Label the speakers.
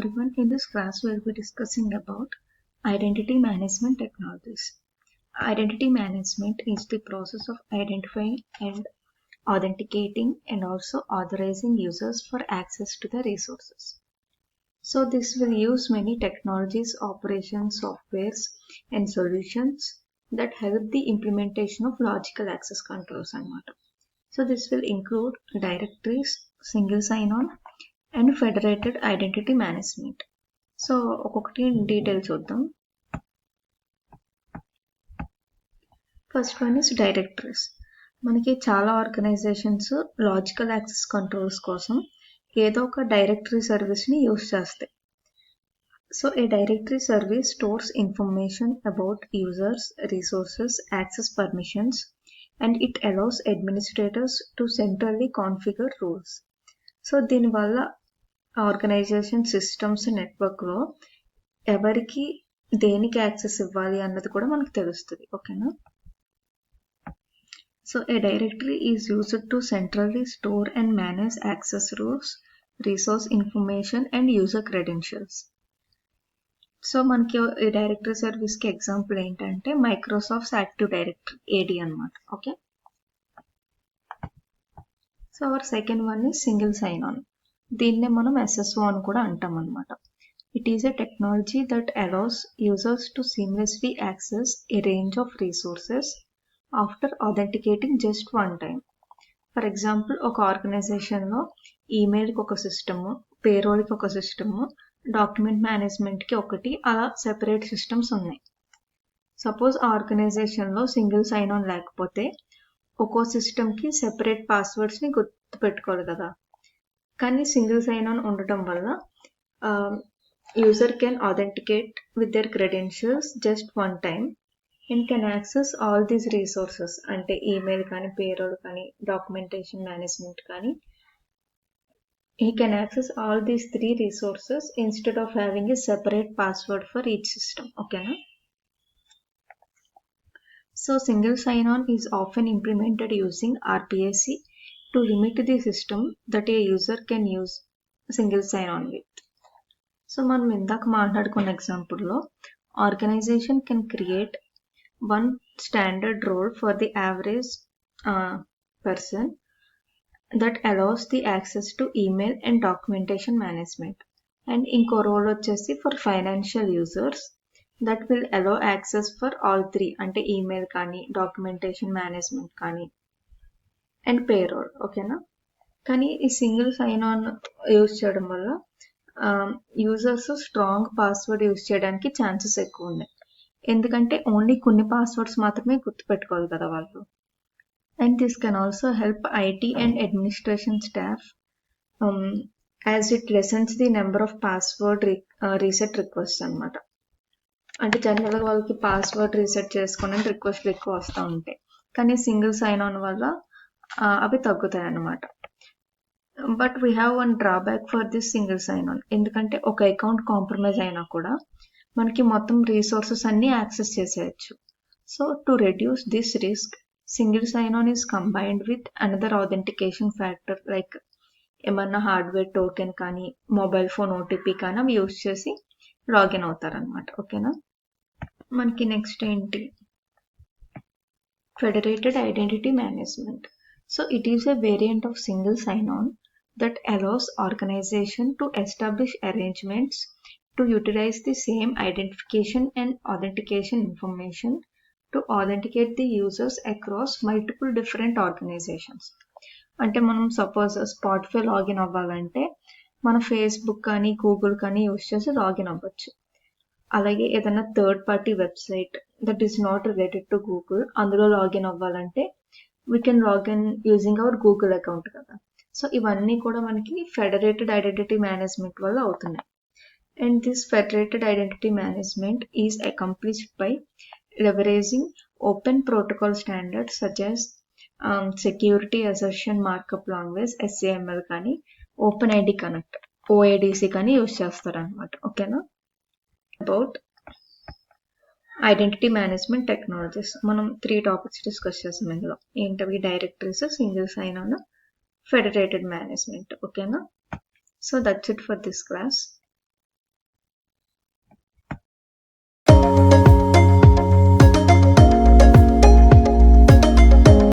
Speaker 1: everyone. In this class, we will be discussing about identity management technologies. Identity management is the process of identifying and authenticating and also authorizing users for access to the resources. So this will use many technologies, operations, softwares, and solutions that help the implementation of logical access controls అన్నమాట. So this will include directories, single sign-on, and federated identity management. So ఒక్కొక్కటి detail చూద్దాం. First one is directories. మనకి చాలా organisations logical access controls కోసం ఏదో ఒక directory సర్వీస్ని use చేస్తాయి. So a directory service stores information about users, resources, access permissions, and it allows administrators to centrally configure rules. So దీనివల్ల organisation systems నెట్వర్క్లో ఎవరికి దేనికి యాక్సెస్ ఇవ్వాలి అన్నది కూడా మనకు తెలుస్తుంది. ఓకేనా? So a directory is used to centrally store and manage access rules, resource information and user credentials. So మనకి ఈ డైరెక్టరీ సర్వీస్కి ఎగ్జాంపుల్ ఏంటంటే మైక్రోసాఫ్ట్ యాక్టివ్ డైరెక్టరీ ఏడి అనమాట. Okay. So our second one is single sign on. దీన్నే మనం SSO అని కూడా అంటాం అనమాట. It is a technology that allows users to seamlessly access a range of resources after authenticating just one time. For example, ఒక ఆర్గనైజేషన్లో ఈమెయిల్కి ఒక system, పేరోల్కి ఒక సిస్టము, డాక్యుమెంట్ మేనేజ్మెంట్కి ఒకటి, అలా సెపరేట్ సిస్టమ్స్ ఉన్నాయి. సపోజ్ ఆ ఆర్గనైజేషన్లో సింగిల్ సైన్ ఆన్ లేకపోతే ఒక్కో సిస్టమ్కి సెపరేట్ పాస్వర్డ్స్ని గుర్తుపెట్టుకోవాలి కదా. కానీ సింగిల్ సైన్ ఆన్ ఉండటం వల్ల user can authenticate with their credentials just one time and can access all these resources. అంటే ఈమెయిల్ కానీ, పేరోల్ కానీ, డాక్యుమెంటేషన్ మేనేజ్మెంట్ కానీ, he can access all these three resources instead of having a separate password for each system. Okay na? So single sign-on is often implemented using RPAC to limit the system that a user can use single sign-on with. So మనం ఇందాక మాట్లాడుకున్న ఎగ్జాంపుల్లో organisation can create one standard role for the average person that allows the access to email and documentation management, and ఇంకో role వచ్చేసి for financial users that will allow access for all three, అంటే email కానీ, documentation management కానీ, and payroll. ఓకేనా? కానీ ఈ single sign on use చేయడం వల్ల యూజర్స్ స్ట్రాంగ్ పాస్వర్డ్ యూజ్ చేయడానికి ఛాన్సెస్ ఎక్కువ ఉన్నాయి. ఎందుకంటే ఓన్లీ కొన్ని పాస్వర్డ్స్ మాత్రమే గుర్తుపెట్టుకోవాలి కదా వాళ్ళు. And this can also help IT and administration staff as it lessens the number of password reset requests అనమాట. అంటే జనరల్గా వాళ్ళకి పాస్వర్డ్ రీసెట్ చేసుకోవడానికి రిక్వెస్ట్లు ఎక్కువ వస్తూ ఉంటాయి, కానీ సింగిల్ సైన్ ఆన్ వల్ల అవి తగ్గుతాయి అన్నమాట. But we have one drawback for this single sign on. ఎందుకంటే ఒక అకౌంట్ కాంప్రమైజ్ అయినా కూడా మనకి మొత్తం రీసోర్సెస్ అన్నీ యాక్సెస్ చేసేయచ్చు. So to reduce this risk, single sign on is combined with another authentication factor like ఏమన్నా హార్డ్వేర్ టోకెన్ కానీ, మొబైల్ ఫోన్ ఓటీపీ కానీ అవి యూజ్ చేసి లాగిన్ అవుతారనమాట. ఓకేనా? మనకి నెక్స్ట్ ఏంటి? Federated identity management. So it is a variant of single sign on that allows organisation to establish arrangements to utilise the same identification and authentication information to authenticate the users across multiple different organizations. అంటే మనం suppose Spotify login అవ్వాలంటే మన Facebook కానీ, Google కానీ use చేసి login అవ్వచ్చు. అలాగే ఏదైనా third party website that is not related to Google, అందులో లాగిన్ అవ్వాలంటే we can login using hour Google account కదా. సో ఇవన్నీ కూడా మనకి ఫెడరేటెడ్ ఐడెంటిటీ మేనేజ్మెంట్ వల్ల అవుతున్నాయి. And this federated identity management is accomplished by leveraging open protocol standards such as security assertion markup language SAML కానీ, OpenID Connect OADC కానీ use చేస్తారనమాట. ఓకేనా? అబౌట్ ఐడెంటిటీ మేనేజ్మెంట్ టెక్నాలజీస్ మనం 3 టాపిక్స్ డిస్కస్ చేసాం ఇందులో. ఏంటవి? Directories, single sign on, federated management. ఓకేనా? So that's it for this class.